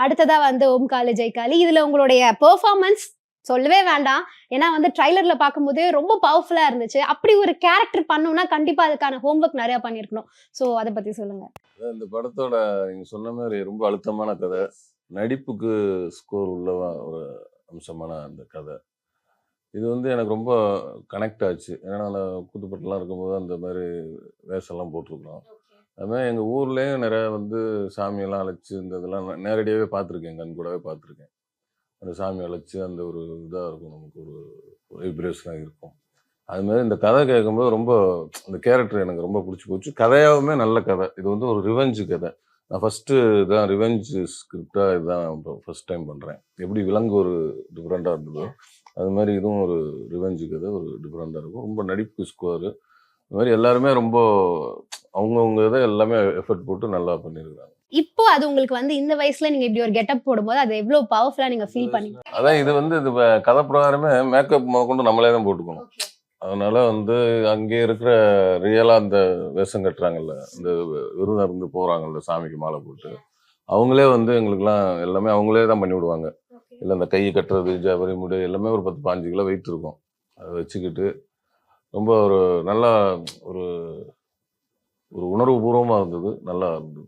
அடுத்ததா வந்து ஓம் காலி ஜெய் காலி. இதுல உங்களுடைய பெர்ஃபார்மன்ஸ் சொல்லவே வேண்டாம். ஏன்னா வந்து ட்ரைலர்ல பார்க்கும்போதே ரொம்ப பவர்ஃபுல்லா இருந்துச்சு. அப்படி ஒரு கேரக்டர் பண்ணணும்னா கண்டிப்பா அதுக்கான ஹோம் ஒர்க் நெறைய பண்ணியிருக்கணும். சோ அத பத்தி சொல்லுங்க. இந்த படத்தோட நீங்க சொன்ன மாரி ரொம்ப அழுத்தமான கதை. நடிப்புக்கு ஸ்கோர் உள்ள ஒரு அம்சமான அந்த கதை. இது வந்து எனக்கு ரொம்ப கனெக்ட் ஆச்சு. ஏன்னா நான் கூத்துப்பட்டுலாம் இருக்கும்போது அந்த மாரி வேஷம்லாம் போட்டுருக்குறோம். அது மாரி எங்க ஊர்லயும் நெறைய வந்து சாமியெல்லாம் அழைச்சு இந்த இதெல்லாம் நேரடியாவே பார்த்துருக்கேன். கண் கூடாவே பார்த்துருக்கேன். அந்த சாமி அழைச்சு அந்த ஒரு இதா இருக்கும். நமக்கு ஒரு வைப்ரேஷனா இருக்கும். அது மாரி இந்த கதை கேட்கும்போது ரொம்ப அந்த கேரக்டர் எனக்கு ரொம்ப புடிச்சு போச்சு. கதையாவுமே நல்ல கதை. இது வந்து ஒரு ரிவெஞ்ச் கதை. நான் ஃபர்ஸ்ட்டு இதான் ரிவெஞ்ச் ஸ்கிரிப்ட்டா இதுதான் இப்போ ஃபர்ஸ்ட் டைம் பண்றேன். எப்படி விலங்கு ஒரு டிஃபரெண்ட்டா இருந்ததோ, அது மாரி இதுவும் ஒரு ரிவெஞ்ச் கதை. ஒரு டிஃபரெண்ட்டா இருக்கும். ரொம்ப நடிப்புக்கு ஸ்கோரு. இது மாரி எல்லாருமே ரொம்ப அவங்கவங்க இத எல்லாமே எஃபோர்ட் போட்டு நல்லா பண்ணியிருக்காங்க. இப்போ அது உங்களுக்கு வந்து இந்த வயசுல நீங்க இப்படி ஒரு கெட்டப் போடும்போது, அது எவ்ளோ பவர்ஃபுல்லா நீங்க ஃபீல் பண்ணீங்க? அதான் இது வந்து இது கதை பிரகாரமே மேக்கப் முதற்கொண்டு நம்மளே தான் போட்டுக்கணும். அதனால வந்து அங்கே இருக்கிற ரியலா அந்த வேஷம் கட்டுறாங்கல்ல, இந்த விரதம் இருந்து போறாங்கல்ல சாமிக்கு மாலை போட்டு, அவங்களே வந்து எங்களுக்கெல்லாம் எல்லாமே அவங்களே தான் பண்ணி விடுவாங்க. இல்ல இந்த கை கட்டுறது, ஜபரி முடி எல்லாமே ஒரு 10, 15 கிலோ வெயிட் இருக்கும். அத வச்சுக்கிட்டு ரொம்ப ஒரு நல்லா ஒரு ஒரு உணர்வுபூர்வமா இருந்தது. நல்லா இருந்தது.